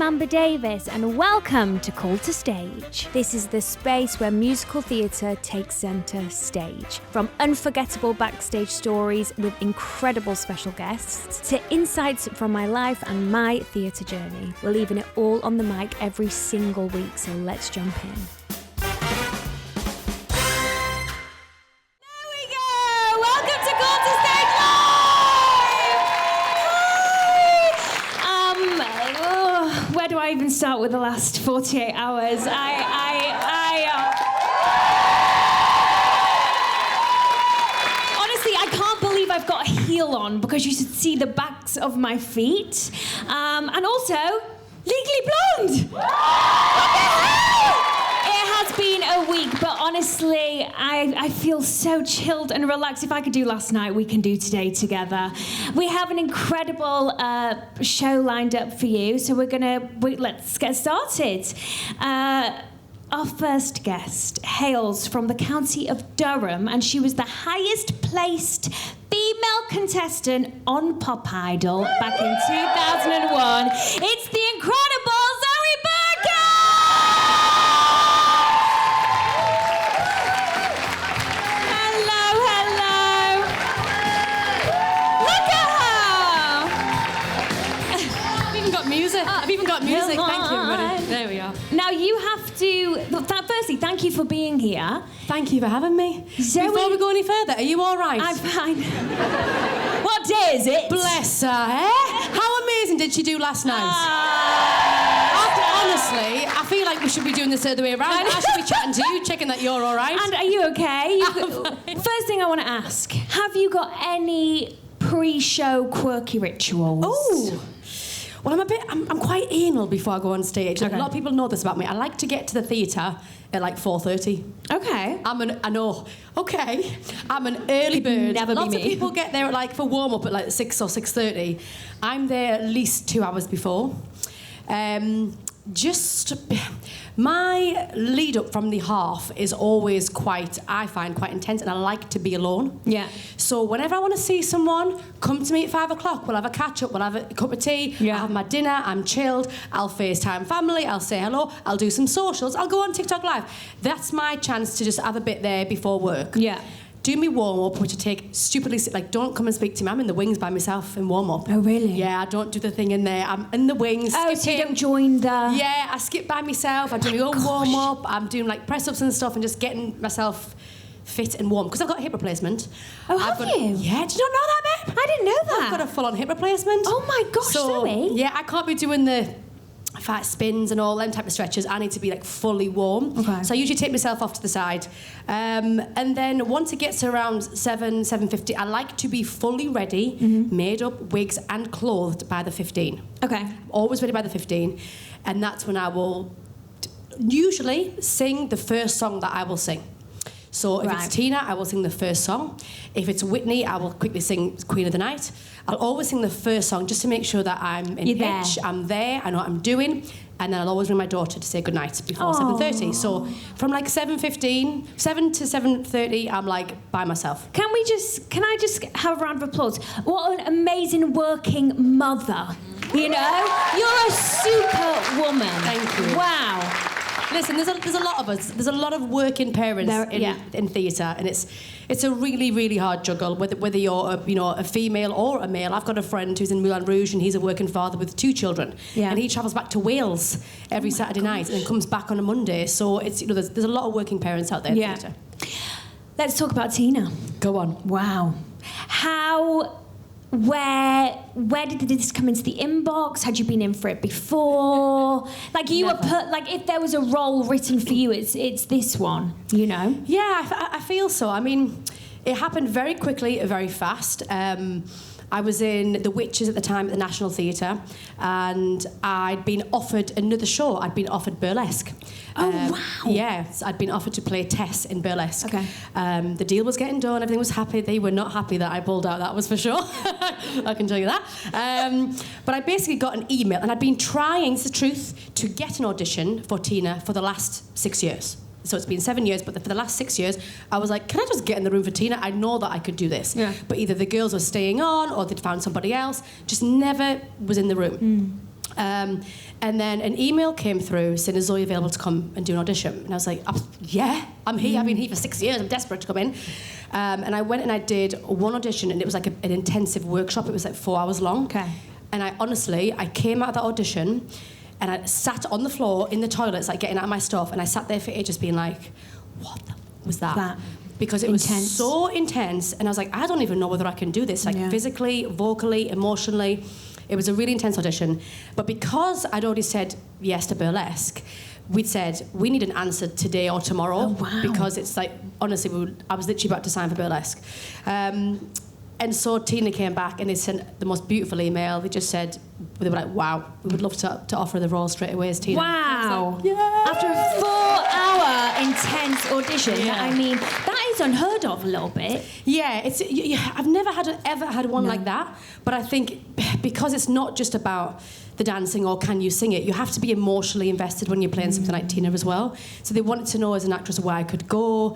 I'm Amber Davies and welcome to Call to Stage. This is the space where musical theatre takes centre stage. From unforgettable backstage stories with incredible special guests to insights from my life and my theatre journey. We're leaving it all on the mic every single week, so let's jump in. Where do I even start with the last 48 hours? Honestly, I can't believe I've got a heel on because you should see the backs of my feet. And also, Legally Blonde! What the hell? It has been a week, but honestly, I feel so chilled and relaxed. If I could do last night, we can do today together. We have an incredible show lined up for you, so let's get started. Our first guest hails from the county of Durham, and she was the highest placed female contestant on Pop Idol back in 2001. It's the incredible Zoe Birkett! Hello. Look at her! I've even got music. Thank you, everybody. There we are. Now you have to... Firstly, thank you for being here. Thank you for having me. Zoe, before we go any further, are you all right? I'm fine. What day is it? Bless her, eh? How amazing did she do last night? Honestly, I feel like we should be doing this the other way around. I should be chatting to you, checking that you're all right. And are you okay? First thing I want to ask, have you got any pre-show quirky rituals? Oh. Well, I'm quite anal before I go on stage. Like, okay. A lot of people know this about me. I like to get to the theatre at like 4:30. Okay. I know. Okay. I'm an early bird. Never Lots be of me. people get there for warm up at like 6 or 6:30. I'm there at least 2 hours before. My lead up from the half is always I find quite intense, and I like to be alone. Yeah. So whenever I want to see someone, come to me at 5 o'clock. We'll have a catch up. We'll have a cup of tea. Yeah. I'll have my dinner. I'm chilled. I'll FaceTime family. I'll say hello. I'll do some socials. I'll go on TikTok Live. That's my chance to just have a bit there before work. Yeah. Do me warm up, which I take stupidly. Don't come and speak to me. I'm in the wings by myself in warm up. Oh really? Yeah, I don't do the thing in there. I'm in the wings. Oh, so you don't join the... Yeah, I skip by myself. I do my own warm up. I'm doing like press ups and stuff, and just getting myself fit and warm because I've got a hip replacement. Oh, have you? Yeah, did you not know that, babe? I didn't know that. I've got a full on hip replacement. Oh my gosh, so, Zoe. Yeah, I can't be doing the fat spins and all them type of stretches. I need to be like fully warm. Okay. So I usually take myself off to the side. And then once it gets to around 7:50, I like to be fully ready, made up, wigs and clothed by the 15. Okay. Always ready by the 15. And that's when I will usually sing the first song that I will sing. So if it's Tina, I will sing the first song. If it's Whitney, I will quickly sing Queen of the Night. I'll always sing the first song just to make sure that I'm in pitch, I'm there, I know what I'm doing, and then I'll always ring my daughter to say goodnight before 7:30. So from like 7:15, 7 to 7:30, I'm like by myself. Can I just have a round of applause? What an amazing working mother. You know? You're a super woman. Thank you. Wow. Listen, there's a lot of us. There's a lot of working parents in theatre, and it's a really, really hard juggle. Whether you're a female or a male. I've got a friend who's in Moulin Rouge, and he's a working father with 2 children, and he travels back to Wales every Saturday night and then comes back on a Monday. So it's there's a lot of working parents out there in theatre. Let's talk about Tina. Go on. Wow. Where did this come into the inbox? Had you been in for it before? Like you Never. were put, like if there was a role written for you, it's this one, you know? Yeah, I feel so. I mean, it happened very quickly, very fast. I was in The Witches at the time at the National Theatre, and I'd been offered another show. I'd been offered burlesque. Oh, wow. Yes, I'd been offered to play Tess in burlesque. Okay. The deal was getting done, everything was happy. They were not happy that I pulled out, that was for sure. I can tell you that. But I basically got an email, and I'd been trying, it's the truth, to get an audition for Tina for the last 6 years. So it's been 7 years, but for the last 6 years, I was like, can I just get in the room for Tina? I know that I could do this. Yeah. But either the girls were staying on or they'd found somebody else. Just never was in the room. And then an email came through saying, is Zoe available to come and do an audition? And I was like, yeah, I'm here. I've been here for 6 years. I'm desperate to come in. And I went and I did one audition, and it was like an intensive workshop. It was like 4 hours long. Okay. And I came out of that audition, and I sat on the floor in the toilets, like getting out of my stuff, and I sat there for ages being like, what the was that? Because it was so intense, and I was like, I don't even know whether I can do this, like physically, vocally, emotionally. It was a really intense audition. But because I'd already said yes to burlesque, we'd said, we need an answer today or tomorrow. Oh, wow. Because it's like, honestly, I was literally about to sign for burlesque. And so Tina came back and they sent the most beautiful email. They just said, they were like, wow, we would love to offer the role straight away as Tina. Wow. Like, yeah. After a 4-hour intense audition, I mean, that is unheard of a little bit. Yeah, I've never ever had one like that. But I think because it's not just about the dancing or can you sing it, you have to be emotionally invested when you're playing something like Tina as well. So they wanted to know as an actress where I could go,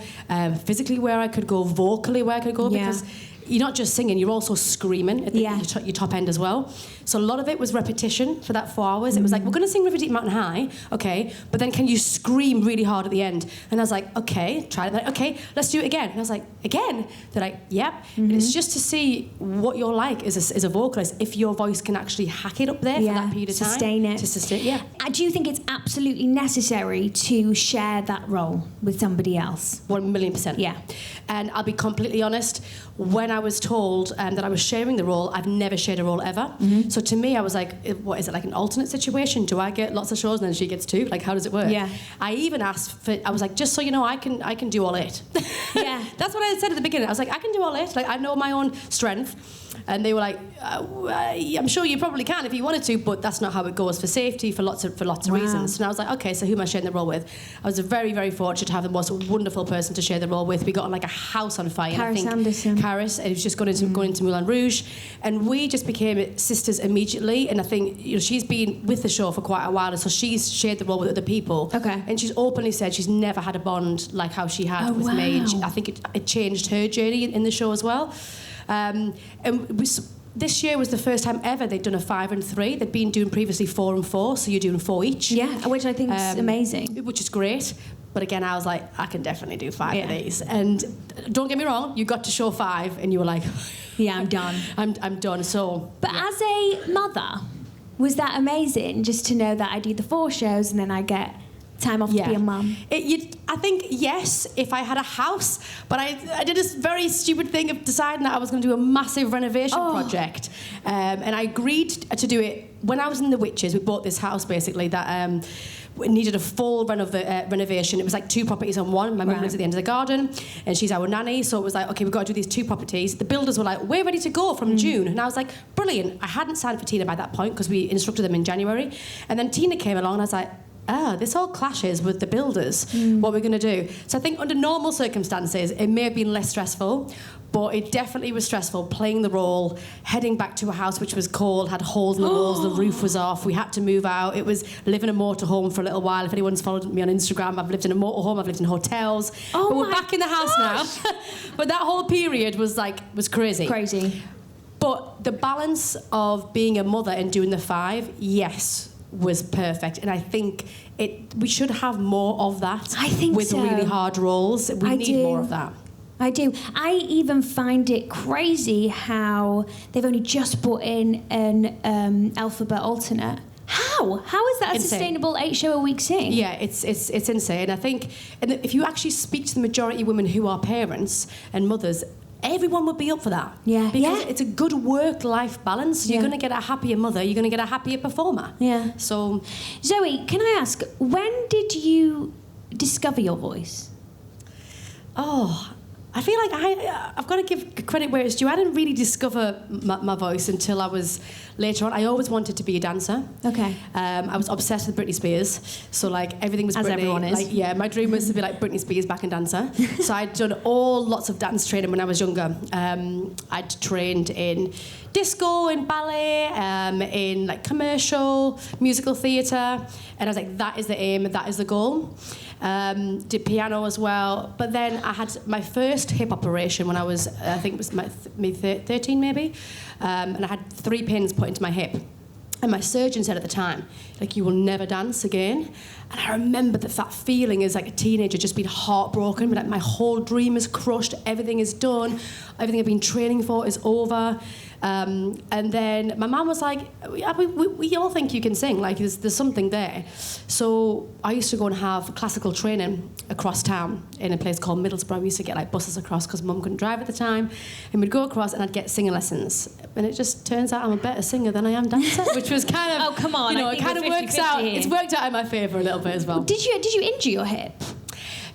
physically where I could go, vocally where I could go, because you're not just singing, you're also screaming at your top end as well. So a lot of it was repetition for that 4 hours. It was like, we're going to sing River Deep Mountain High, okay, but then can you scream really hard at the end? And I was like, okay, try it. Like, okay, let's do it again. And I was like, again? They're like, yep. And it's just to see what you're like as a vocalist, if your voice can actually hack it up there for that period of time. Sustain it. To sustain, yeah. Do you think it's absolutely necessary to share that role with somebody else? 1,000,000%. Yeah. And I'll be completely honest, when I was told that I was sharing the role, I've never shared a role ever. So to me, I was like, what is it, like an alternate situation? Do I get lots of shows and then she gets 2? Like, how does it work? Yeah. I even asked for, I was like, just so you know, I can do all 8. Yeah. That's what I said at the beginning. I was like, I can do all 8. Like, I know my own strength. And they were like, I'm sure you probably can if you wanted to, but that's not how it goes for safety, for lots of reasons. And I was like, okay, so who am I sharing the role with? I was very, very fortunate to have the most wonderful person to share the role with. We got on like a house on fire. Caris Anderson. Caris, and it was just going into Moulin Rouge, and we just became sisters immediately. And I think she's been with the show for quite a while, and so she's shared the role with other people. Okay. And she's openly said she's never had a bond like how she had with me. And I think it changed her journey in the show as well. This year was the first time ever they'd done a 5 and 3. They'd been doing previously 4 and 4, so you're doing 4 each. Yeah, which I think is amazing. Which is great. But again, I was like, I can definitely do 5 of these. And don't get me wrong, you got to show 5 and you were like, yeah, I'm done. I'm done. So, but as a mother, was that amazing just to know that I do the 4 shows and then I get time off to be a mum? I think yes, if I had a house, but I did this very stupid thing of deciding that I was going to do a massive renovation project, and I agreed to do it when I was in the Witches. We bought this house basically that needed a full renovation. It was like 2 properties on one. My mum lives at the end of the garden, and she's our nanny, so it was like, okay, we've got to do these 2 properties. The builders were like, we're ready to go from June, and I was like, brilliant. I hadn't signed for Tina by that point because we instructed them in January, and then Tina came along, and I was like, this all clashes with the builders, what we're going to do. So I think under normal circumstances, it may have been less stressful, but it definitely was stressful playing the role, heading back to a house which was cold, had holes in the walls, the roof was off, we had to move out. It was living in a motorhome for a little while. If anyone's followed me on Instagram, I've lived in a motorhome, I've lived in hotels, but we're back in the house now. But that whole period was crazy. Crazy. But the balance of being a mother and doing the 5, yes, was perfect, and I think we should have more of that. I think with really hard roles, we need more of that. I do. I even find it crazy how they've only just brought in an alphabet alternate. How is that a sustainable 8-show-a-week thing? Yeah, it's insane. I think, and if you actually speak to the majority of women who are parents and mothers, everyone would be up for that. Yeah. Because it's a good work-life balance. You're going to get a happier mother. You're going to get a happier performer. Yeah. So, Zoe, can I ask, when did you discover your voice? I feel like I've got to give credit where it's due. I didn't really discover my voice until I was later on. I always wanted to be a dancer. Okay. I was obsessed with Britney Spears. So, like, everything was Britney. As everyone is. Like, yeah, my dream was to be like Britney Spears, backing dancer. So I'd done lots of dance training when I was younger. I'd trained in disco, in ballet, in, like, commercial, musical theatre. And I was like, that is the aim, that is the goal. Did piano as well, but then I had my first hip operation when I was, I think it was maybe 13 maybe, and I had 3 pins put into my hip. And my surgeon said at the time, like, you will never dance again. And I remember that feeling as like a teenager, just being heartbroken, but like my whole dream is crushed, everything is done, everything I've been training for is over. And then my mum was like, we all think you can sing, like there's something there. So I used to go and have classical training across town in a place called Middlesbrough. We used to get like buses across because mum couldn't drive at the time. And we'd go across and I'd get singing lessons. And it just turns out I'm a better singer than I am dancer, which was kind of, oh, come on, you know, it kind of works out. Here. It's worked out in my favour a little bit as well. Did you injure your hip?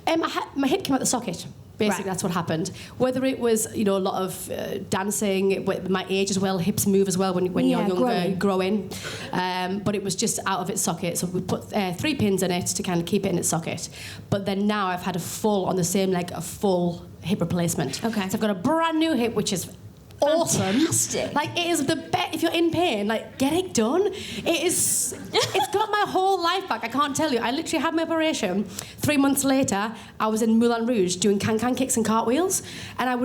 My hip came out the socket. Basically, That's what happened. Whether it was, you know, a lot of dancing, with my age as well, hips move as well when you're younger, growing. But it was just out of its socket. So we put 3 pins in it to kind of keep it in its socket. But then now I've had a full hip replacement. Okay. So I've got a brand new hip, which is awesome. Fantastic. Like, it is the best. If you're in pain, like, get it done. It's got my whole life back. I can't tell you. I literally had my operation. 3 months later, I was in Moulin Rouge doing can-can kicks and cartwheels, and I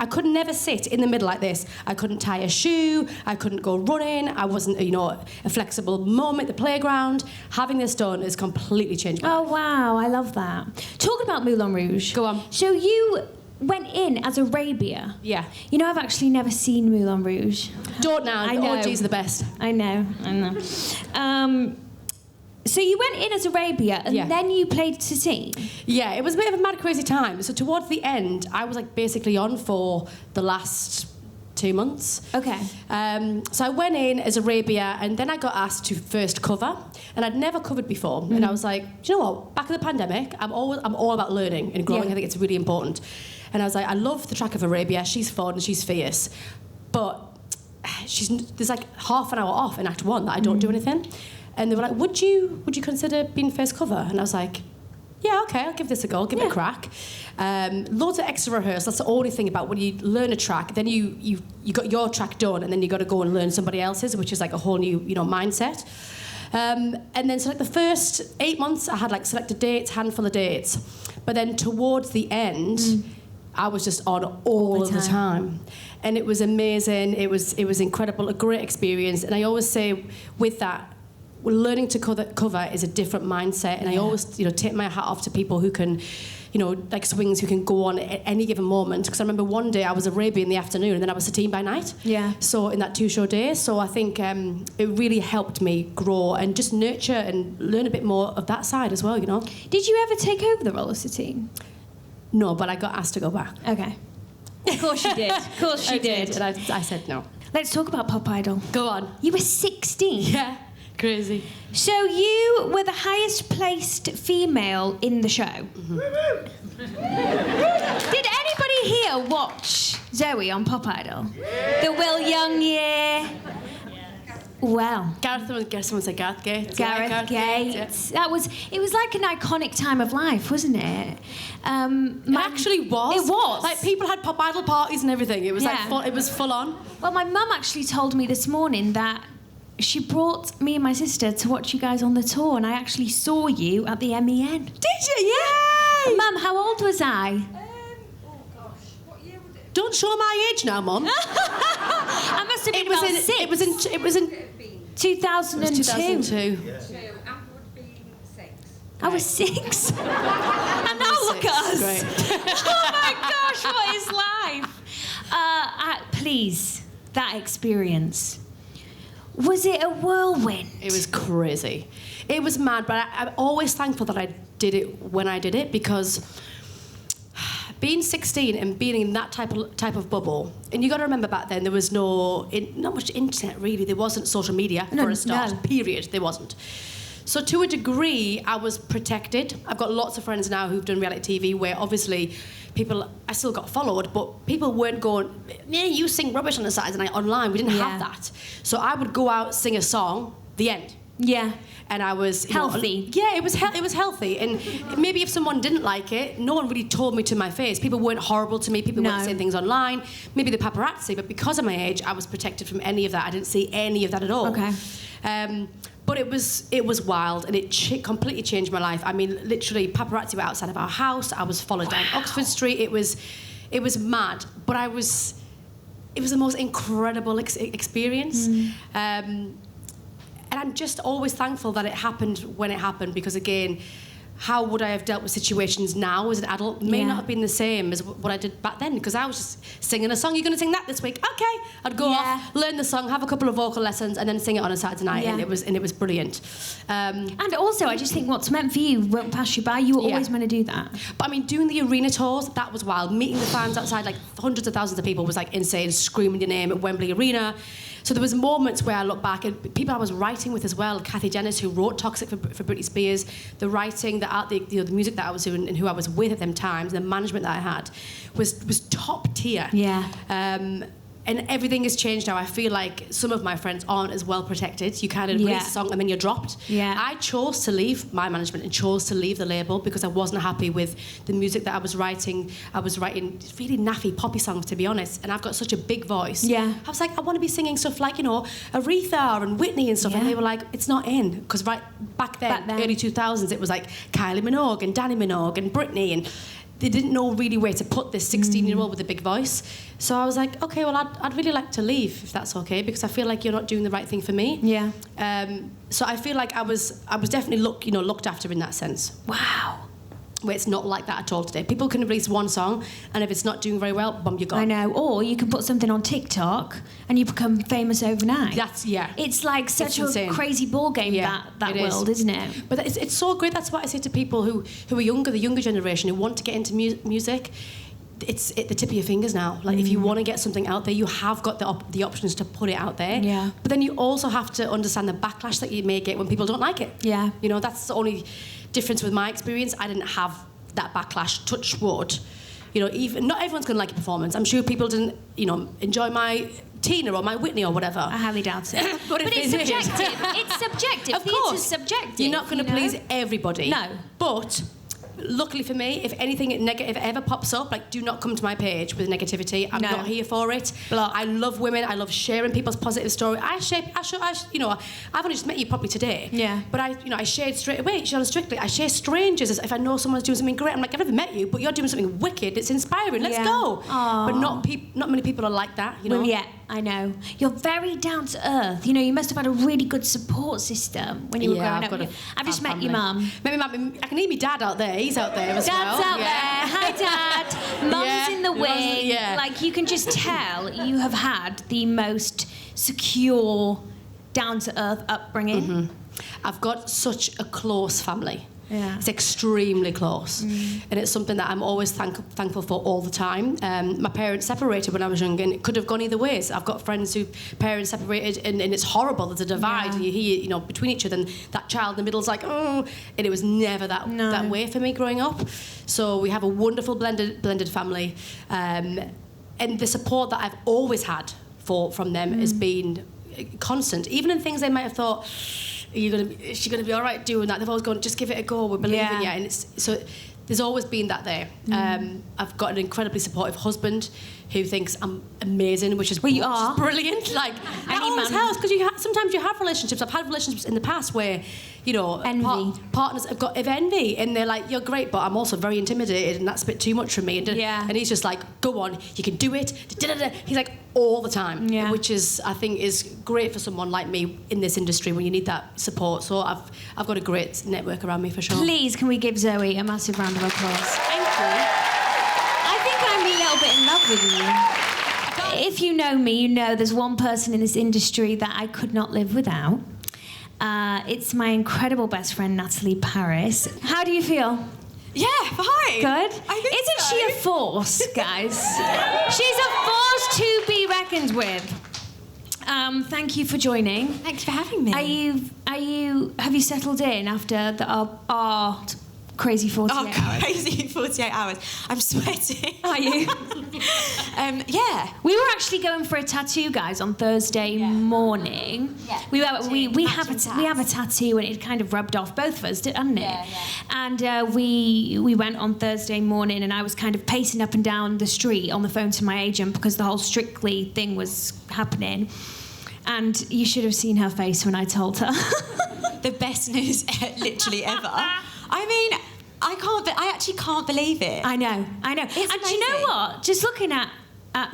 could never sit in the middle like this. I couldn't tie a shoe. I couldn't go running. I wasn't, you know, a flexible mum at the playground. Having this done has completely changed my life. Oh, wow. I love that. Talk about Moulin Rouge. Go on. So you went in as Arabia. Yeah. You know, I've actually never seen Moulin Rouge. Don't now. I know. The OG's the best. I know. So you went in as Arabia and then you played Satine? Yeah, it was a bit of a mad, crazy time. So towards the end, I was like basically on for the last 2 months. Okay. So I went in as Arabia, and then I got asked to first cover, and I'd never covered before. And I was like, do you know what? Back in the pandemic, I'm all about learning and growing. I think it's really important. And I was like, I love the track of Arabia. She's fun and she's fierce, but there's like half an hour off in Act 1 that I don't do anything. And they were like, would you consider being first cover? And I was like, yeah, okay, I'll give this a go, give it a crack. Loads of extra rehearsal. That's the only thing about when you learn a track, then you got your track done, and then you got to go and learn somebody else's, which is like a whole new, you know, mindset. And then so like the first 8 months, I had like selected dates, handful of dates. But then towards the end, I was just on all the time. And it was amazing. It was incredible, a great experience. And I always say with that, learning to cover is a different mindset. And I always, you know, take my hat off to people who can, you know, like swings who can go on at any given moment. Because I remember one day I was Arabia in the afternoon and then I was Satine by night. Yeah. So in that 2-show day. So I think it really helped me grow and just nurture and learn a bit more of that side as well, you know. Did you ever take over the role of Satine? No, but I got asked to go back. Okay. Of course you did. Of course you did. And I said no. Let's talk about Pop Idol. Go on. You were 16. Yeah. Crazy. So you were the highest placed female in the show. Mm-hmm. Did anybody here watch Zoe on Pop Idol? The Will Young year? Well, someone said Gareth Gates. Gareth Gates. Yeah. It was like an iconic time of life, wasn't it? It actually was. It was. Like, people had Pop Idol parties and everything. It was it was full on. Well, my mum actually told me this morning that she brought me and my sister to watch you guys on the tour, and I actually saw you at the MEN. Did you? Yay! Mum, how old was I? Oh gosh, what year was it? Don't show my age now, Mum. I must have been about 6. It was in 2002. 2002. And would have been 6. I was 6. And now look at us. Great. Oh my gosh, what is life? Please, that experience. Was it a whirlwind? It was crazy. It was mad, but I'm always thankful that I did it when I did it, because being 16 and being in that type of bubble, and you got to remember back then there was not much internet really. There wasn't social media for a start. No. Period. There wasn't. So to a degree, I was protected. I've got lots of friends now who've done reality TV where obviously I still got followed, but people weren't going, yeah, you sing rubbish on the sides and online. We didn't have that. So I would go out, sing a song, the end. Yeah. And I was healthy. It was healthy. And maybe if someone didn't like it, no one really told me to my face. People weren't horrible to me. People weren't saying things online. Maybe the paparazzi, but because of my age, I was protected from any of that. I didn't see any of that at all. Okay. But it was wild, and it completely changed my life. I mean, literally, paparazzi were outside of our house. I was followed down Oxford Street. It was mad, but it was the most incredible experience. And I'm just always thankful that it happened when it happened, because again, how would I have dealt with situations now as an adult may not have been the same as what I did back then, because I was just singing a song. You're going to sing that this week? Okay. I'd go off, learn the song, have a couple of vocal lessons, and then sing it on a Saturday night, and it was brilliant. And also, I just think what's meant for you won't pass you by. You were always meant to do that. But I mean, doing the arena tours, that was wild. Meeting the fans outside, like hundreds of thousands of people, was like insane, screaming your name at Wembley Arena. So there was moments where I look back, and people I was writing with as well, Kathy Dennis, who wrote Toxic for Britney Spears, the writing, the music that I was doing and who I was with at them times, the management that I had, was top tier. Yeah. And everything has changed now. I feel like some of my friends aren't as well protected. You kind of release a song and then you're dropped. Yeah. I chose to leave my management and chose to leave the label because I wasn't happy with the music that I was writing. I was writing really naffy poppy songs, to be honest, and I've got such a big voice. Yeah. I was like, I want to be singing stuff like, Aretha and Whitney and stuff, and they were like, it's not in. Because back then, early 2000s, it was like Kylie Minogue and Danny Minogue and Britney, and they didn't know really where to put this 16-year-old with a big voice. So I was like, okay, well, I'd really like to leave, if that's okay, because I feel like you're not doing the right thing for me. Yeah. So I feel like I was definitely looked after in that sense. Wow. Where it's not like that at all today. People can release one song, and if it's not doing very well, boom, you're gone. I know. Or you can put something on TikTok and you become famous overnight. It's like such a crazy ball game, that world, isn't it? But it's so great. That's what I say to people who are younger, the younger generation, who want to get into music. It's at the tip of your fingers now. Like, if you want to get something out there, you have got the options to put it out there. Yeah. But then you also have to understand the backlash that you may get when people don't like it. Yeah. That's the only difference with my experience. I didn't have that backlash, touch wood. Even not everyone's going to like your performance. I'm sure people didn't, enjoy my Tina or my Whitney or whatever. I highly doubt it. but it's subjective. It's subjective. Of course. Theatre's subjective. You're not going to please everybody. No. But luckily for me, if anything negative ever pops up, do not come to my page with negativity. I'm not here for it. Block. I love women. I love sharing people's positive story. I've only just met you probably today. Yeah. But I shared straight away. Strictly, I share strangers if I know someone's doing something great. I'm like, I've never met you, but you're doing something wicked. It's inspiring. Let's go. Aww. But not many people are like that. Well, yeah, I know. You're very down to earth. You must have had a really good support system when you were growing up. I've just met your mum. Maybe I can hear my dad out there. He's out there as well. Dad's out there. Hi, Dad. Mum's in the wing. You can just tell you have had the most secure, down-to-earth upbringing. Mm-hmm. I've got such a close family. Yeah. It's extremely close. And it's something that I'm always thankful for all the time. My parents separated when I was young, and it could have gone either ways. I've got friends whose parents separated, and it's horrible. There's a divide, and you hear, between each other, and that child in the middle's like, oh, and it was never that way for me growing up. So we have a wonderful blended family, and the support that I've always had from them has been constant, even in things they might have thought, is she gonna be all right doing that? They've always gone, just give it a go, we believe in you. And there's always been that there. I've got an incredibly supportive husband who thinks I'm amazing, which is brilliant. That always helps, because sometimes you have relationships. I've had relationships in the past where, envy. Partners have got envy, and they're like, you're great, but I'm also very intimidated, and that's a bit too much for me. And he's just like, go on, you can do it. He's like, all the time, which I think is great for someone like me in this industry when you need that support. So I've got a great network around me for sure. Please, can we give Zoe a massive round of applause? Thank you. I think I'm a little bit in love with you. If you know me, you know there's one person in this industry that I could not live without. It's my incredible best friend, Natalie Paris. How do you feel? Yeah, fine. Good? Isn't she a force, guys? She's a force to be reckoned with. Thank you for joining. Thanks for having me. Have you settled in after our crazy 48 hours? Crazy 48 hours. I'm sweating. Are you? Yeah. We were actually going for a tattoo, guys, on Thursday morning. Yeah. We have a tattoo, and it kind of rubbed off both of us, hadn't it? Yeah. And we went on Thursday morning, and I was kind of pacing up and down the street on the phone to my agent because the whole Strictly thing was happening. And you should have seen her face when I told her. The best news literally ever. I mean, I actually can't believe it. I know. And amazing. Do you know what? Just looking at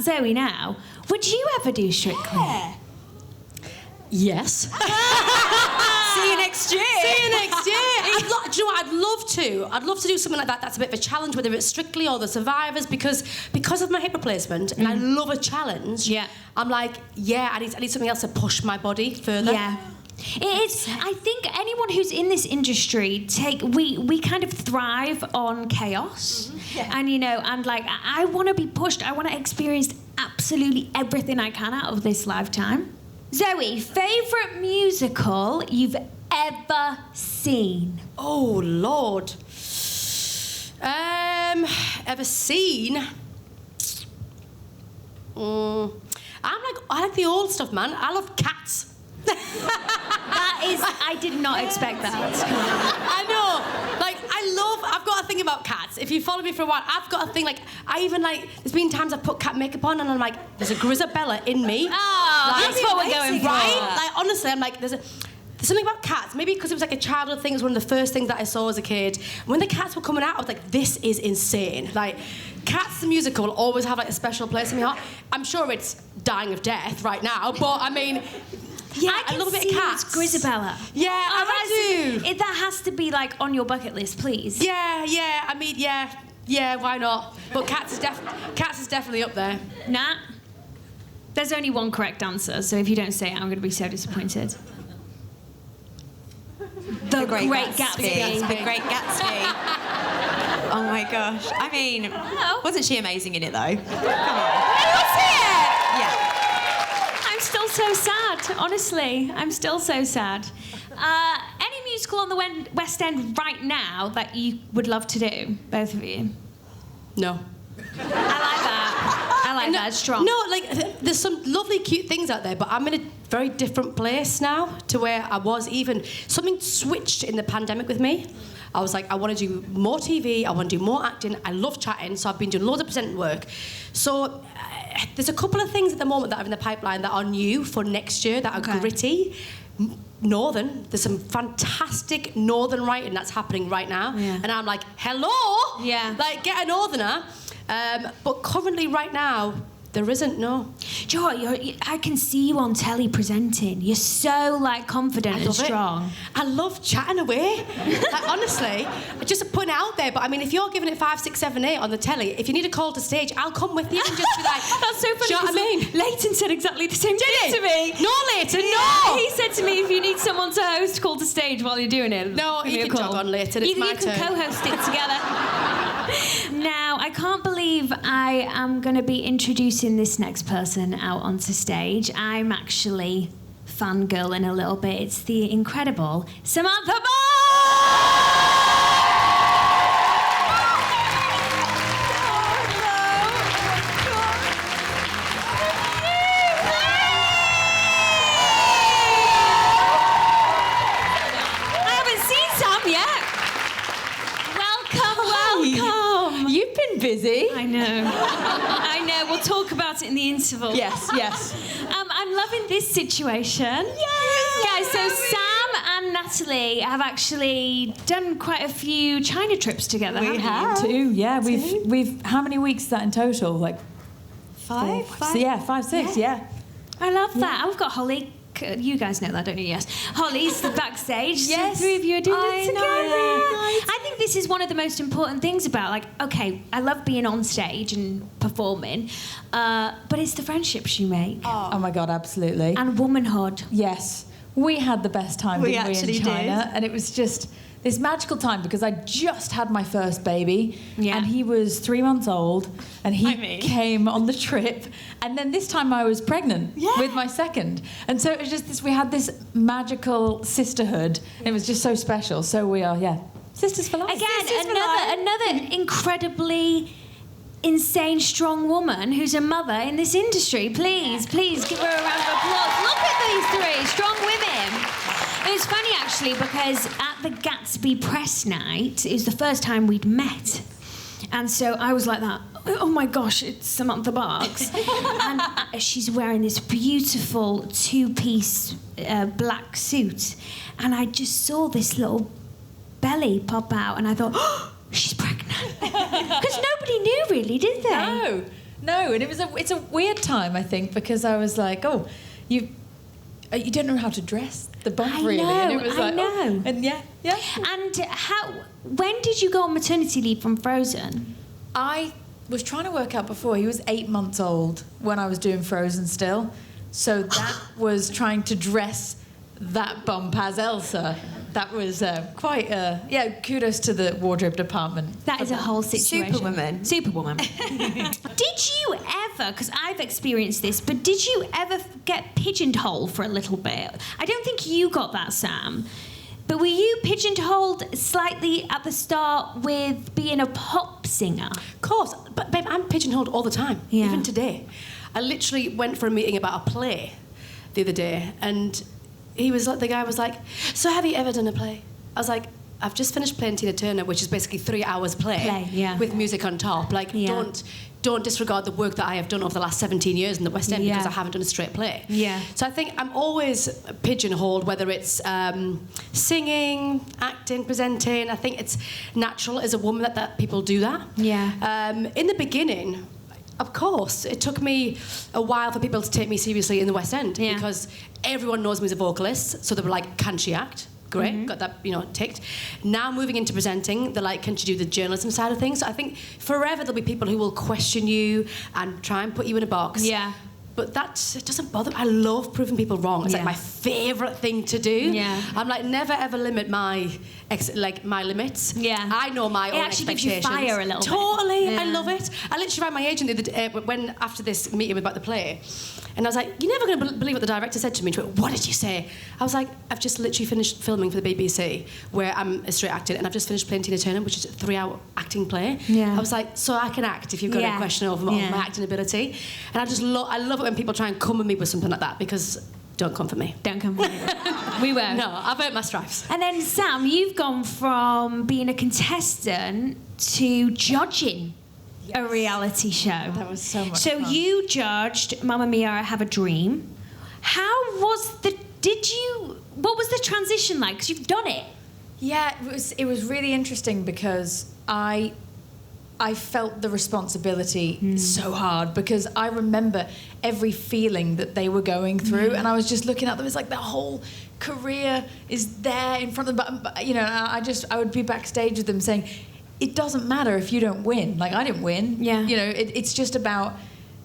Zoe now, would you ever do Strictly? Yes. See you next year. See you next year. Do you know what? I'd love to do something like that. That's a bit of a challenge, whether it's Strictly or The Survivors, because of my hip replacement, and I love a challenge. Yeah. I'm like, yeah, I need something else to push my body further. Yeah. It's. I think anyone who's in this industry we kind of thrive on chaos, and and like I want to be pushed. I want to experience absolutely everything I can out of this lifetime. Zoe, favourite musical you've ever seen? Oh Lord. Ever seen? I like the old stuff, man. I love Cats. I did not expect that. I know. Like, I've got a thing about cats. If you follow me for a while, I've got a thing, like, there's been times I've put cat makeup on and I'm like, there's a Grisabella in me. Oh, like, that's what we're going for. Right? Like, honestly, I'm like, there's something about cats. Maybe because it was like a childhood thing. It was one of the first things that I saw as a kid. When the cats were coming out, I was like, this is insane. Like, Cats the musical will always have like a special place in my heart. I'm sure it's dying of death right now, but I mean... Yeah, I love a bit of Cats. Grisabella. Yeah, I do. That has to be like on your bucket list, please. Yeah. I mean, yeah. Why not? But Cats is definitely up there. Nat, there's only one correct answer, so if you don't say it, I'm going to be so disappointed. The Great Gatsby. The Great Gatsby. Oh my gosh. I mean, wasn't she amazing in it though? Come on. Was it? Yeah. I'm still so sad. Honestly, I'm still so sad. Any musical on the West End right now that you would love to do, both of you? No. I like that. It's strong. No, like there's some lovely, cute things out there, but I'm in a very different place now to where I was. Even something switched in the pandemic with me. I was like, I want to do more TV. I want to do more acting. I love chatting, so I've been doing loads of presenting work. So there's a couple of things at the moment that are in the pipeline that are new for next year that are gritty. Northern. There's some fantastic Northern writing that's happening right now, and I'm like, hello. Yeah. Like, get a Northerner. But currently, right now, there isn't, no. Do you know what? I can see you on telly presenting. You're so, like, confident and strong. I love chatting away. Like, honestly, just putting it out there. But, I mean, if you're giving it 5, 6, 7, 8 on the telly, if you need a call to stage, I'll come with you and just be like... That's so funny. Do you know what I mean? Leighton said exactly the same thing to me. No, Leighton, yeah, no! He said to me, if you need someone to host, call to stage while you're doing it. No, you can jog on, Leighton. It's my turn. You can co-host it together. Now, I can't believe I am going to be introducing this next person out onto stage. I'm actually fangirling a little bit. It's the incredible Samantha Barks! I haven't seen Sam yet. Welcome. You've been busy. I know. We'll talk about it in the interval. Yes. I'm loving this situation. Yes. Guys, so Sam and Natalie have actually done quite a few China trips together. We have. Two. Yeah, we've. How many weeks is that in total? Like 5. So yeah, 5, 6. Yeah. I love that. And we've got Holly. You guys know that, don't you? Yes. Holly's the backstage. Yes. So 3 of you are doing it together. Yeah. I think this is one of the most important things about, like, okay, I love being on stage and performing, but it's the friendships you make. Oh my God, absolutely. And womanhood. Yes. We had the best time, didn't we, in China? Did. And it was just this magical time because I just had my first baby and he was 3 months old and he came on the trip, and then this time I was pregnant with my second, and so it was just this, we had this magical sisterhood, and it was just so special. So we are sisters for life. Again, another incredibly insane strong woman who's a mother in this industry. Please give her a round of applause. Look at these 3 strong women. It was funny, actually, because at the Gatsby press night, it was the first time we'd met. And so I was like that, oh my gosh, it's Samantha Barks. And she's wearing this beautiful 2-piece black suit. And I just saw this little belly pop out, and I thought, oh, she's pregnant. Because nobody knew, really, did they? No. And it's a weird time, I think, because I was like, you don't know how to dress the bump, I really. know, And it was I like, know. and yeah. And when did you go on maternity leave from Frozen? I was trying to work out before. He was 8 months old when I was doing Frozen still. So that was trying to dress that bump as Elsa. That was quite kudos to the wardrobe department. That is a whole situation. Superwoman. Did you ever, because I've experienced this, but did you ever get pigeonholed for a little bit? I don't think you got that, Sam. But were you pigeonholed slightly at the start with being a pop singer? Of course, but babe, I'm pigeonholed all the time, even today. I literally went for a meeting about a play the other day, and the guy was like, so have you ever done a play? I was like, I've just finished playing Tina Turner, which is basically 3 hours play with music on top. Like, don't disregard the work that I have done over the last 17 years in the West End because I haven't done a straight play. Yeah. So I think I'm always pigeonholed, whether it's singing, acting, presenting. I think it's natural as a woman that people do that. Yeah. In the beginning, of course, it took me a while for people to take me seriously in the West End because everyone knows me as a vocalist, so they were like, can she act? Great, got that, ticked. Now moving into presenting, they're like, can you do the journalism side of things? So I think forever there'll be people who will question you and try and put you in a box. Yeah. But it doesn't bother me. I love proving people wrong. It's like my favourite thing to do. Yeah. I'm like, never ever limit my limits. Yeah. I know my own expectations. It actually gives you fire a little bit. Totally. Yeah. I love it. I literally rang my agent the other day after this meeting about the play. And I was like, you're never going to believe what the director said to me. She went, what did you say? I was like, I've just literally finished filming for the BBC, where I'm a straight actor, and I've just finished playing Tina Turner, which is a 3-hour acting play. Yeah. I was like, so I can act if you've got a question over my acting ability. And I love it when people try and come at me with something like that, because don't come for me. Don't come for me. We won't. No, I've earned my stripes. And then, Sam, you've gone from being a contestant to judging a reality show. That was so much fun. So you judged Mamma Mia, I Have a Dream. What was the transition like? Because you've done it. Yeah, it was really interesting because I felt the responsibility so hard, because I remember every feeling that they were going through, and I was just looking at them. It's like their whole career is there in front of them. But I would be backstage with them saying, it doesn't matter if you don't win. Like, I didn't win. Yeah. It's just about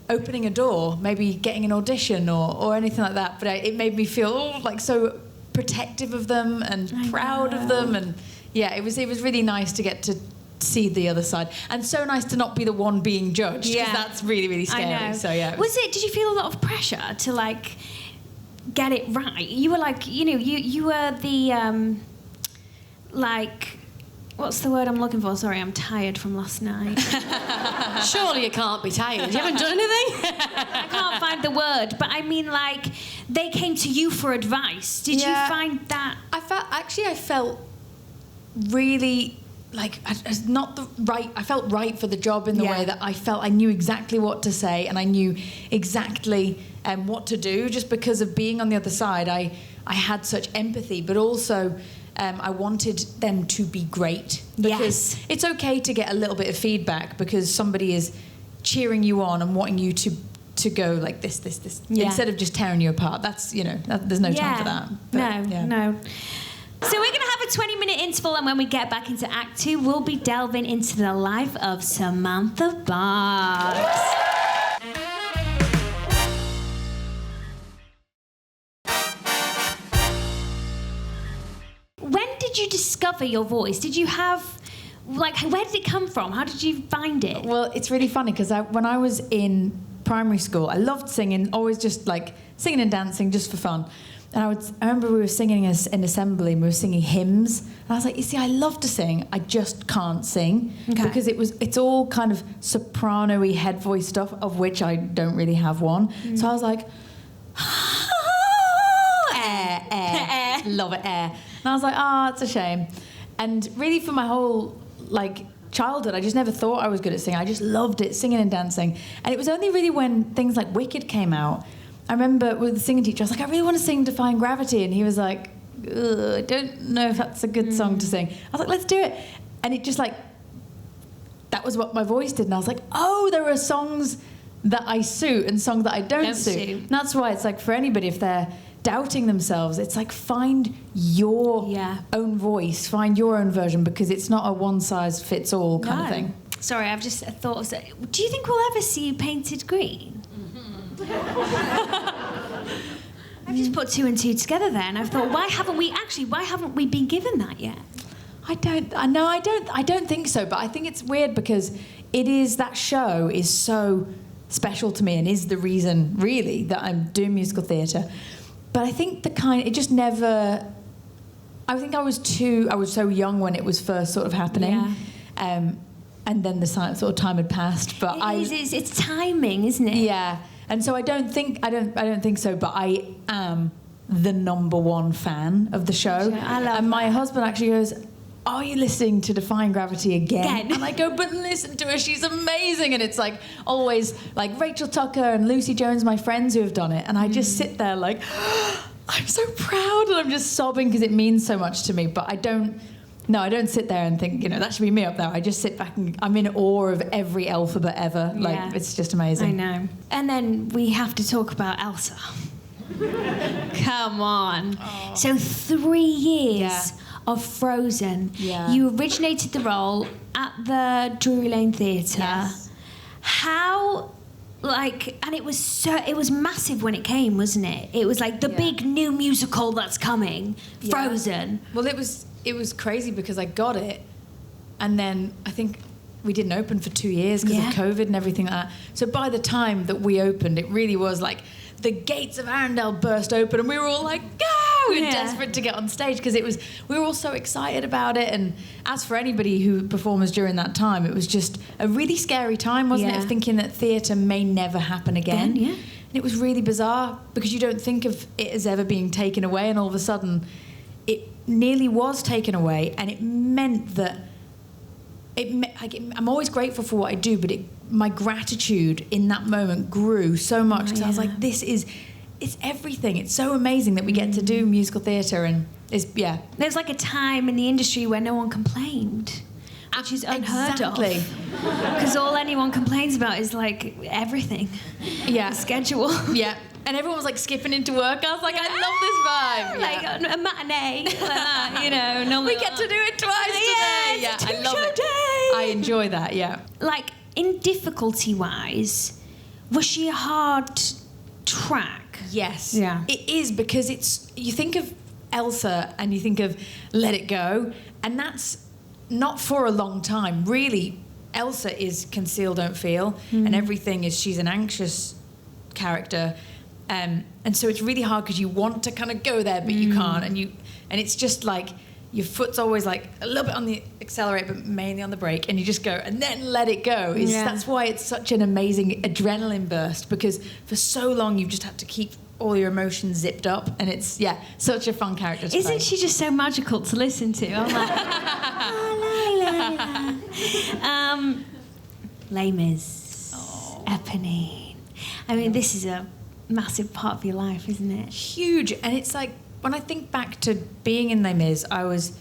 opening a door, maybe getting an audition or anything like that. But it made me feel so protective of them and proud of them. And yeah, it was really nice to get to see the other side, and so nice to not be the one being judged, because that's really, really scary. I know. So yeah. Did you feel a lot of pressure to get it right? You were you were the what's the word I'm looking for? Sorry, I'm tired from last night. Surely you can't be tired. You haven't done anything? I can't find the word, but I mean, they came to you for advice. Did you find that? I felt really I felt right for the job in the way that I felt I knew exactly what to say, and I knew exactly what to do, just because of being on the other side. I had such empathy, but also I wanted them to be great, because it's okay to get a little bit of feedback, because somebody is cheering you on and wanting you to go like this, instead of just tearing you apart. That's, there's no time for that. But, no. So we're going to have a 20-minute interval, and when we get back into Act 2, we'll be delving into the life of Samantha Barks. When did you discover your voice? Did you have, where did it come from? How did you find it? Well, it's really funny, because when I was in primary school, I loved singing, always just singing and dancing just for fun. And I remember we were singing in assembly, and we were singing hymns. And I was like, you see, I love to sing, I just can't sing. Okay. Because it's all kind of soprano-y head voice stuff, of which I don't really have one. So I was like, air, love it, air. And I was like, it's a shame. And really, for my whole childhood, I just never thought I was good at singing. I just loved it, singing and dancing. And it was only really when things like Wicked came out, I remember with the singing teacher, I was like, I really want to sing Defying Gravity. And he was like, I don't know if that's a good song to sing. I was like, let's do it. And it just that was what my voice did. And I was like, there are songs that I suit and songs that I don't suit. And that's why it's for anybody, if they're doubting themselves. It's like, find your own voice, find your own version, because it's not a one-size-fits-all kind of thing. Sorry, I've just thought of that. Do you think we'll ever see you painted green? I've just put 2 and 2 together there, and I've thought, why haven't we been given that yet? I don't think so, but I think it's weird because that show is so special to me and is the reason really that I'm doing musical theatre. But I think it just never, I think I was so young when it was first sort of happening. And then the sort of time had passed, but it's timing, isn't it? Yeah. And so I don't think so, but I am the #1 fan of the show. I love and my husband actually goes, "Are you listening to Defying Gravity again?" And I go, "But listen to her, she's amazing." And it's like always like Rachel Tucker and Lucy Jones, my friends who have done it, and I just sit there like, I'm so proud, and I'm just sobbing because it means so much to me. But I don't sit there and think, that should be me up there. I just sit back and I'm in awe of every alphabet ever. Yeah. Like, it's just amazing. I know. And then we have to talk about Elsa. Come on. Oh. So 3 years of Frozen. Yeah. You originated the role at the Drury Lane Theatre. Yes. How... and it was massive when it came, wasn't it? It was like the big new musical that's coming, Frozen. Well, it was crazy because I got it, and then I think we didn't open for 2 years because of COVID and everything like that. So by the time that we opened, it really was like the gates of Arendelle burst open, and we were all like, go! We were desperate to get on stage because we were all so excited about it. And as for anybody who performs during that time, it was just a really scary time, wasn't it? Of thinking that theatre may never happen again. Yeah. And it was really bizarre because you don't think of it as ever being taken away, and all of a sudden it nearly was taken away, and it meant that I'm always grateful for what I do, but my gratitude in that moment grew so much because I was like, it's everything. It's so amazing that we get to do musical theatre, and There's like a time in the industry where no one complained, which is unheard of. Because all anyone complains about is like everything. Yeah. The schedule. Yeah. And everyone was like skipping into work. I was like, I love this vibe. Like a matinee, like that, we get to do it twice today. Yeah, I love it. Day. I enjoy that, yeah. Like, in difficulty-wise, was she a hard track? Yes. Yeah. It is, because you think of Elsa and you think of Let It Go, and that's not for a long time. Really, Elsa is Conceal, Don't Feel, and everything is she's an anxious character. And so it's really hard because you want to kind of go there, but you can't. And it's just like your foot's always like a little bit on the accelerator, but mainly on the brake, and you just go and then let it go. That's why it's such an amazing adrenaline burst, because for so long you've just had to keep all your emotions zipped up, and it's such a fun character to play. Isn't she just so magical to listen to? I'm like, Les Mise, Eponine. I mean, this is a massive part of your life, isn't it? Huge. And it's like, when I think back to being in Les Mis, I was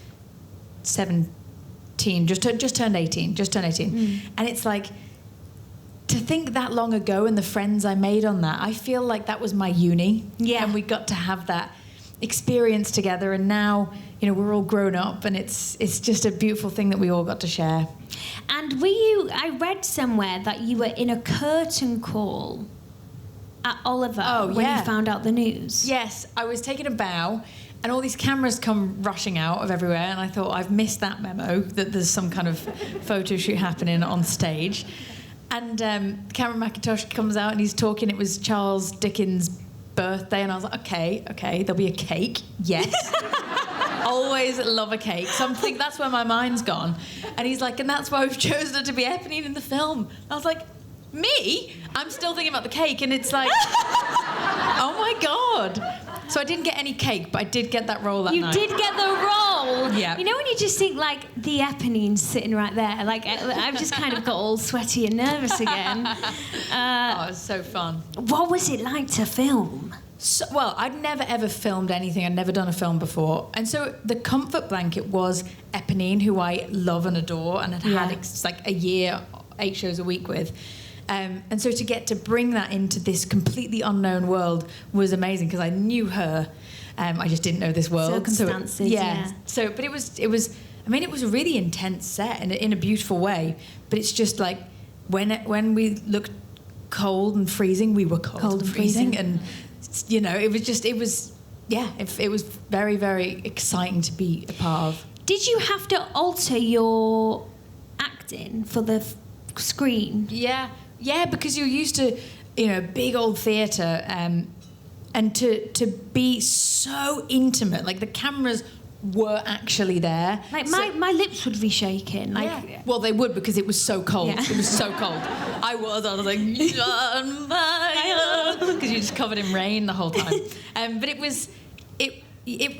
17, just turned 18. And it's like, to think that long ago and the friends I made on that, I feel like that was my uni. Yeah. And we got to have that experience together, and now, we're all grown up, and it's just a beautiful thing that we all got to share. And I read somewhere that you were in a curtain call at Oliver when you found out the news. Yes, I was taking a bow, and all these cameras come rushing out of everywhere, and I thought, I've missed that memo that there's some kind of photo shoot happening on stage. And Cameron McIntosh comes out and he's talking. It was Charles Dickens' birthday, and I was like, okay, there'll be a cake. Yes. Always love a cake. Something, that's where my mind's gone. And he's like, and that's why we've chosen her to be Eponine in the film. I was like, me? I'm still thinking about the cake, and it's like, oh my God. So I didn't get any cake, but I did get that role that night. You did get the role? Yeah. You know when you just think, like, the Eponine's sitting right there? Like, I've just kind of got all sweaty and nervous again. It was so fun. What was it like to film? Well, I'd never ever filmed anything. I'd never done a film before. And so the comfort blanket was Eponine, who I love and adore and had like a year, 8 shows a week with. And so to get to bring that into this completely unknown world was amazing because I knew her. I just didn't know this world. Circumstances, yeah. So, but it was. I mean, it was a really intense set in a beautiful way. But it's just like when we looked cold and freezing, we were cold and freezing, and you know, it was very, very exciting to be a part of. Did you have to alter your acting for the screen? Yeah, because you're used to, you know, big old theatre, and to be so intimate, like the cameras were actually there. Like my lips would be shaking. Like, well, they would because it was so cold. Yeah. It was so cold. I was like, because you're just covered in rain the whole time. But it was.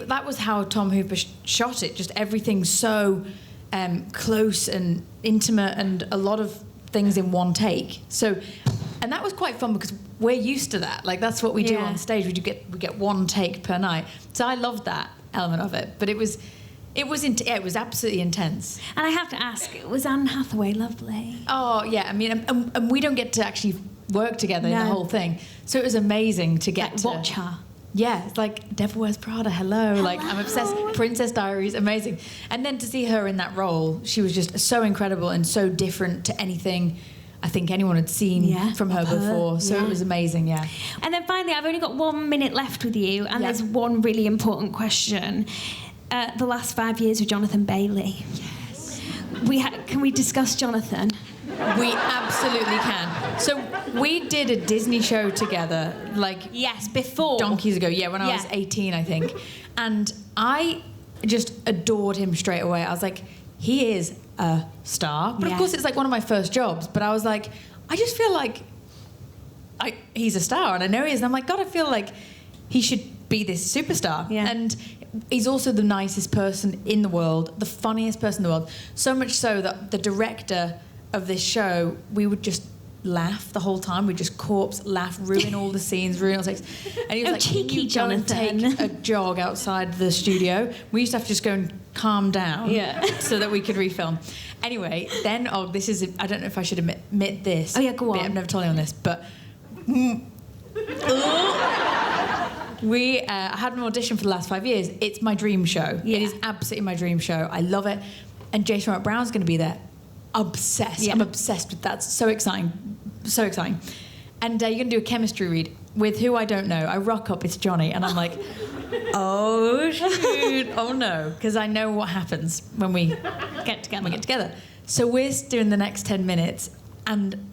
That was how Tom Hooper shot it. Just everything so close and intimate, and a lot of things in one take. So, and that was quite fun because we're used to that. Like that's what we do on stage. We get one take per night. So I loved that element of it. But it was absolutely intense. And I have to ask, was Anne Hathaway lovely? Oh yeah, I mean, and we don't get to actually work together in the whole thing. So it was amazing to get to watch her. Yeah, it's like Devil Wears Prada, hello. Like, I'm obsessed. Princess Diaries, amazing. And then to see her in that role, she was just so incredible and so different to anything I think anyone had seen from her before. So it was amazing, yeah. And then finally, I've only got 1 minute left with you, and there's one really important question. The last 5 years with Jonathan Bailey. Yes. Can we discuss Jonathan? We absolutely can. So we did a Disney show together, like before donkeys ago. Yeah, when I was 18, I think, and I just adored him straight away. I was like, he is a star. But of course, it's like one of my first jobs. But I was like, I just feel like he's a star, and I know he is. And I'm like, God, I feel like he should be this superstar. Yeah. And he's also the nicest person in the world, the funniest person in the world. So much so that the director of this show, we would just laugh the whole time. We'd just laugh, ruin all the scenes, ruin all the things. And he was like, cheeky, can you Jonathan. take a jog outside the studio? We used to have to just go and calm down so that we could refilm. Anyway, then, I don't know if I should admit this. Oh, yeah, go on. I've never told anyone this, but I had an audition for the last 5 years. It's my dream show. Yeah. It is absolutely my dream show. I love it. And Jason Robert Brown's going to be there. Obsessed. Yeah. I'm obsessed with that. It's so exciting. So exciting. And you're going to do a chemistry read with who I don't know. I rock up, it's Johnny, and I'm like, oh, shoot. Oh, no. Because I know what happens when we get together. So we're doing the next 10 minutes, and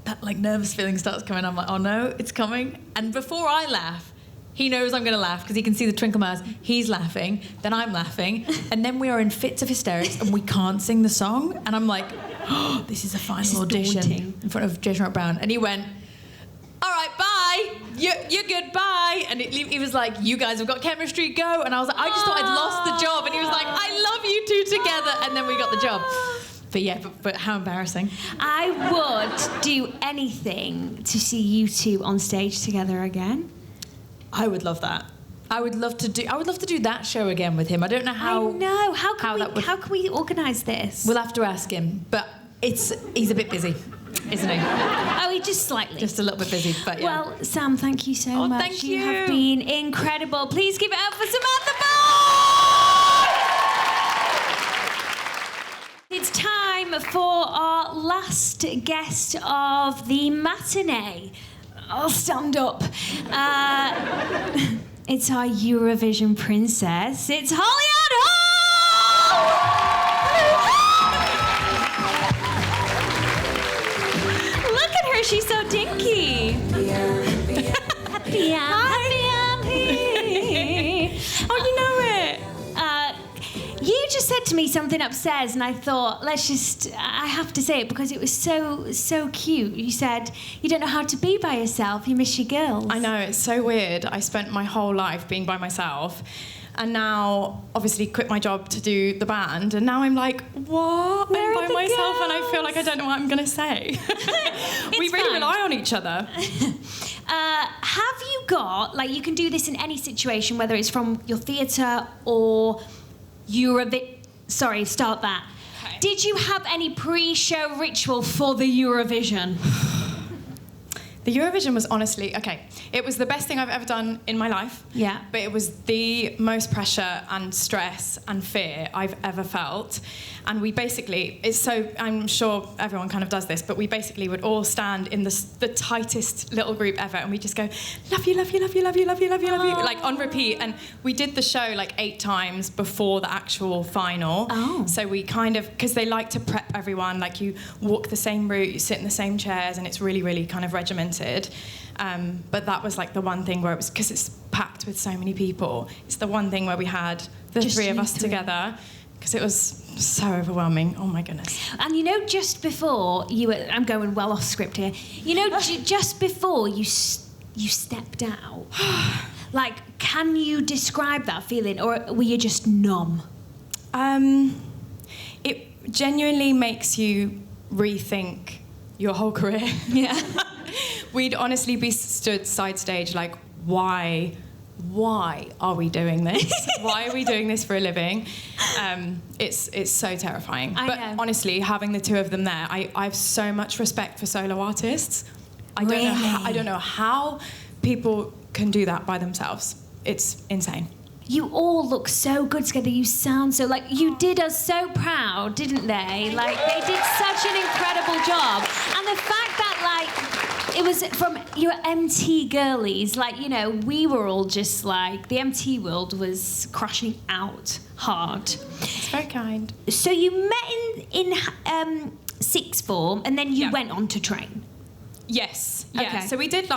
that like nervous feeling starts coming. I'm like, oh, no, it's coming. And before I laugh, he knows I'm going to laugh because he can see the twinkle in my eyes. He's laughing, then I'm laughing, and then we are in fits of hysterics and we can't sing the song. And I'm like, oh, this is a final audition daunting. In front of Jason Robert Brown. And he went, all right, bye. You're good, bye. And he was like, you guys have got chemistry, go. And I was like, I just thought I'd lost the job. And he was like, I love you two together. And then we got the job. But yeah, but how embarrassing. I would do anything to see you two on stage together again. I would love that. I would love to do that show again with him. I don't know how. I know. How can we organise this? We'll have to ask him. But he's a bit busy, isn't he? Oh, he's just slightly. Just a little bit busy, but yeah. Well, Sam, thank you so much. Thank you. You have been incredible. Please give it up for Samantha Barks! It's time for our last guest of the matinee. I'll stand up. It's our Eurovision princess. It's Holly Hall! Look at her, she's so dinky. Happy, happy. Oh, you know it. You just said to me something upstairs, and I thought, I have to say it because it was so cute. You said, you don't know how to be by yourself, you miss your girls. I know, it's so weird. I spent my whole life being by myself, and now, obviously, quit my job to do the band, and now I'm like, what? Where I'm are by the myself, girls? and I feel like I don't know what I'm going to say. We really rely on each other. Have you got, you can do this in any situation, whether it's from your theatre or start that. Okay. Did you have any pre-show ritual for the Eurovision? The Eurovision was honestly, it was the best thing I've ever done in my life. Yeah. But it was the most pressure and stress and fear I've ever felt. And we basically, I'm sure everyone kind of does this, but we basically would all stand in the tightest little group ever, and we just go, love you, love you, love you, love you, love you, love you, love you, like on repeat. And we did the show like 8 times before the actual final. Oh. So we kind of, because they like to prep everyone, like you walk the same route, you sit in the same chairs, and it's really, really kind of regimented. But that was like the one thing where it was, because it's packed with so many people, it's the one thing where we had the Just 3 of you us 3. together, because it was so overwhelming. Oh my goodness. And you know, just before you were, I'm going well off script here. You know, just before you stepped out, like, can you describe that feeling, or were you just numb? It genuinely makes you rethink your whole career. Yeah. We'd honestly be stood side stage like, why are we doing this? Why are we doing this for a living? It's so terrifying. I But know. honestly, having the 2 of them there, I have so much respect for solo artists. I don't know how people can do that by themselves. It's insane. You all look so good together. You sound so, like, you did us so proud, didn't they? Like, they did such an incredible job. And the fact that, like, it was from your MT girlies, like, you know, we were all just like, the MT world was crashing out hard. It's very kind. So you met in sixth form, and then you went on to train. Yes, yeah. Okay. So we did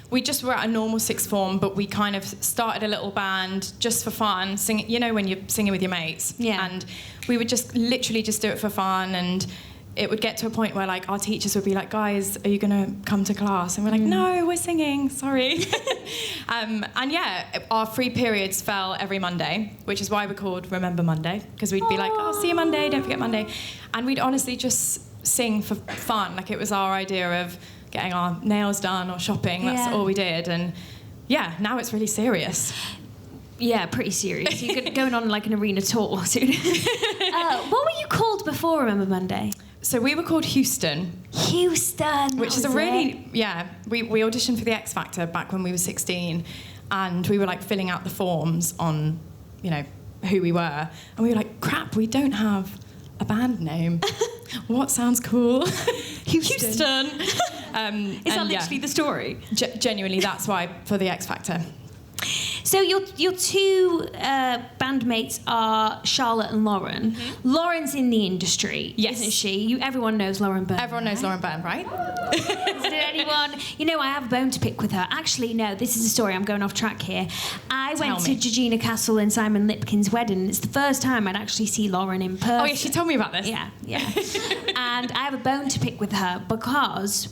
we just were at a normal sixth form, but we kind of started a little band just for fun, singing, you know, when you're singing with your mates. Yeah. And we would just literally just do it for fun, and it would get to a point where like our teachers would be like, guys, are you going to come to class? And we're like, no, we're singing, sorry. And yeah, our free periods fell every Monday, which is why we're called Remember Monday, because we'd be like, oh, see you Monday, don't forget Monday. And we'd honestly just sing for fun. Like, it was our idea of getting our nails done or shopping. That's all we did. And yeah, now it's really serious. Yeah, pretty serious. You're going on like an arena tour soon. What were you called before Remember Monday? So we were called Houston. Houston. Which is a really, we auditioned for the X Factor back when we were 16, and we were like filling out the forms on, you know, who we were. And we were like, crap, we don't have a band name. What sounds cool? Houston. Is that literally the story? Genuinely, that's why, for the X Factor. So your 2 bandmates are Charlotte and Lauren. Mm-hmm. Lauren's in the industry, isn't she? Everyone knows Lauren Byrne. Everyone knows Lauren Byrne, right? Did anyone? You know, I have a bone to pick with her. Actually, no, this is a story. I'm going off track here. I went to Georgina Castle and Simon Lipkin's wedding. It's the first time I'd actually see Lauren in person. Oh, yeah, she told me about this. Yeah. And I have a bone to pick with her because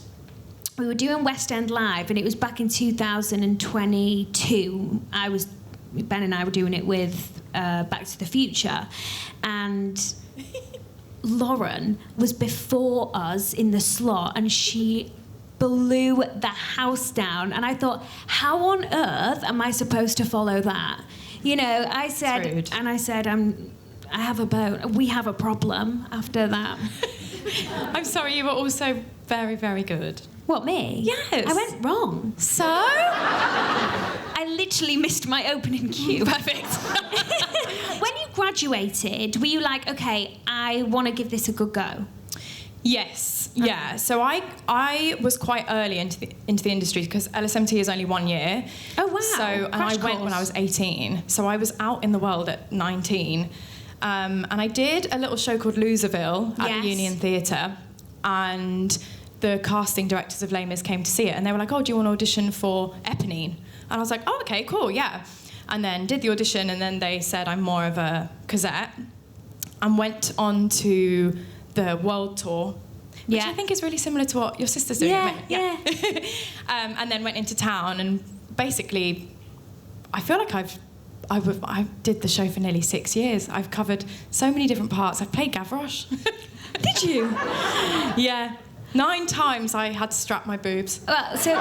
we were doing West End Live, and it was back in 2022. Ben and I were doing it with Back to the Future, and Lauren was before us in the slot, and she blew the house down. And I thought, how on earth am I supposed to follow that? You know, I said, I have a bone. We have a problem after that. I'm sorry, you were also very, very good. What, me? Yes. I went wrong. So? I literally missed my opening cue. Perfect. When you graduated, were you like, okay, I want to give this a good go? Yes, yeah. So I was quite early into the industry because LSMT is only 1 year. Oh, wow. So, and I went when I was 18. So I was out in the world at 19. And I did a little show called Loserville at the Union Theatre. And the casting directors of Les Mise came to see it, and they were like, oh, do you want to audition for Eponine? And I was like, oh, okay, cool, yeah. And then did the audition, and then they said I'm more of a Cosette, and went on to the world tour, which I think is really similar to what your sister's doing at the minute. Yeah. And then went into town, and basically, I feel like I did the show for nearly 6 years. I've covered so many different parts. I've played Gavroche. Did you? Yeah. 9 times I had to strap my boobs. Well, so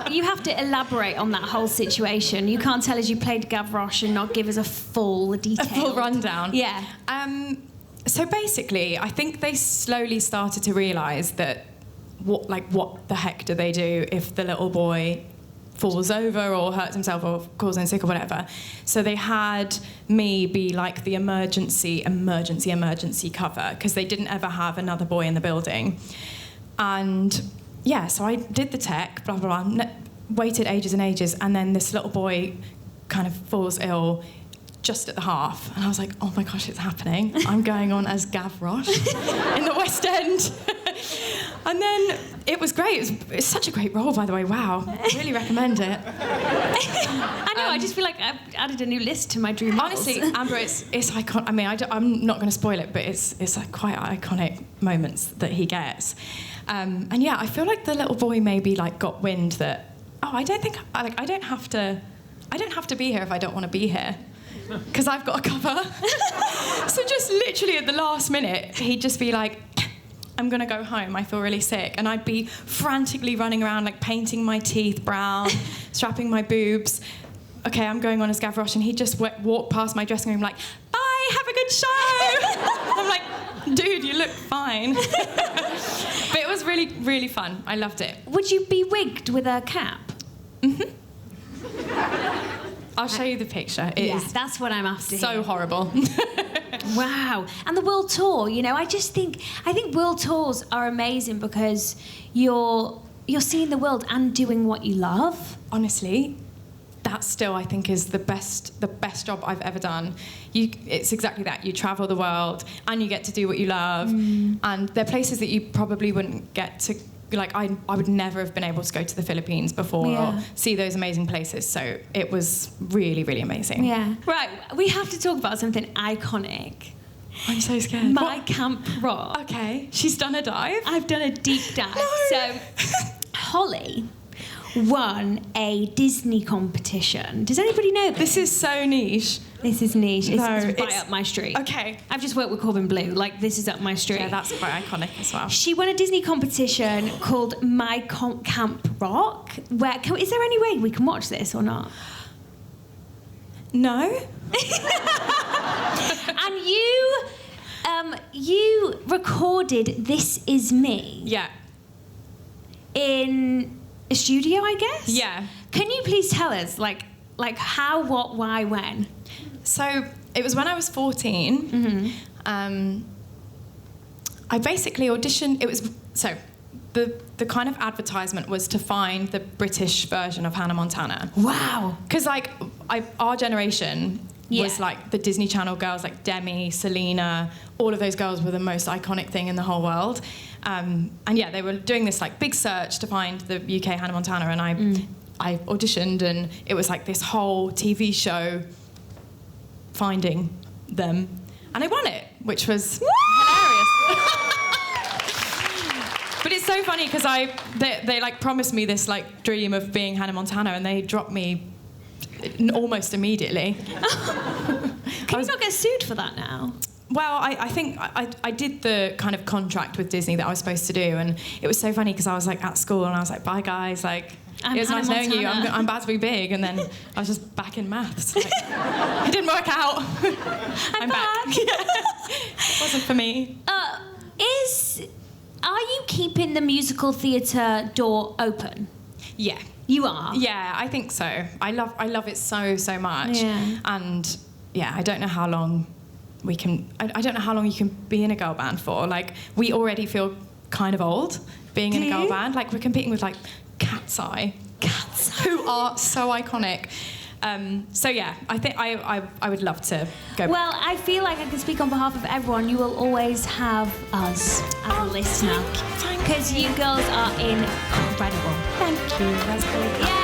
you have to elaborate on that whole situation. You can't tell us you played Gavroche and not give us a full detail. A full rundown. Yeah. So basically, I think they slowly started to realise that what the heck do they do if the little boy falls over or hurts himself or calls in sick or whatever. So they had me be like the emergency cover because they didn't ever have another boy in the building. And yeah, so I did the tech, blah, blah, blah, waited ages and ages, and then this little boy kind of falls ill just at the half. And I was like, oh my gosh, it's happening. I'm going on as Gavroche in the West End. And then it was great. It's such a great role, by the way. Wow. Really recommend it. I know, I just feel like I've added a new list to my dream roles. Honestly, Amber, it's iconic. I mean, I'm not going to spoil it, but it's like quite iconic moments that he gets. And yeah, I feel like the little boy maybe like got wind that, I don't have to be here if I don't want to be here. Because I've got a cover. So just literally at the last minute, he'd just be like, I'm going to go home, I feel really sick. And I'd be frantically running around, like painting my teeth brown, strapping my boobs. Okay, I'm going on as Gavroche. And he'd just walk past my dressing room like, bye, have a good show. I'm like, dude, you look fine. But it was really, really fun. I loved it. Would you be wigged with a cap? Mm-hmm. I'll show you the picture. It's that's what I'm after. So horrible. Wow. And the world tour, I think world tours are amazing because you're seeing the world and doing what you love. Honestly, that still I think is the best job I've ever done. It's exactly that. You travel the world and you get to do what you love. And there are places that you probably wouldn't get to. Like I would never have been able to go to the Philippines before or see those amazing places. So it was really, really amazing. Yeah. Right. We have to talk about something iconic. I'm so scared. My Camp Rock. Okay. She's done a dive. I've done a deep dive. No. So Holly won a Disney competition. Does anybody know this? This is so niche. This is niche. It's right it's up my street. Okay. I've just worked with Corbin Blue. Like, this is up my street. Yeah, that's quite iconic as well. She won a Disney competition called My Camp Rock. Is there any way we can watch this or not? No. And you recorded This Is Me. Yeah. In a studio, I guess? Yeah. Can you please tell us, like how, what, why, when? So it was when I was 14. Mm-hmm. I basically auditioned. It was the kind of advertisement was to find the British version of Hannah Montana. Wow. Because our generation was like the Disney Channel girls, like Demi, Selena. All of those girls were the most iconic thing in the whole world. And yeah, they were doing this like big search to find the UK Hannah Montana, and I auditioned, and it was like this whole TV show finding them, and I won it, which was hilarious. But it's so funny because they like promised me this like dream of being Hannah Montana, and they dropped me almost immediately. Can you not get sued for that now? Well, I think I did the kind of contract with Disney that I was supposed to do, and it was so funny because I was like at school and I was like, bye guys, like it was nice knowing you, I'm about to be big, and then I was just back in maths. Like, it didn't work out. I'm back. It wasn't for me. Are you keeping the musical theatre door open? Yeah. You are? Yeah, I think so. I love it so much. Yeah. And yeah, I don't know how long we can. I don't know how long you can be in a girl band for. Like, we already feel kind of old being in a girl band. Like, we're competing with like Cat's Eye, who are so iconic. So yeah, I think I would love to go. Well, I feel like I can speak on behalf of everyone. You will always have us as a listener, because you girls are incredible. Thank you. That's great. Yeah.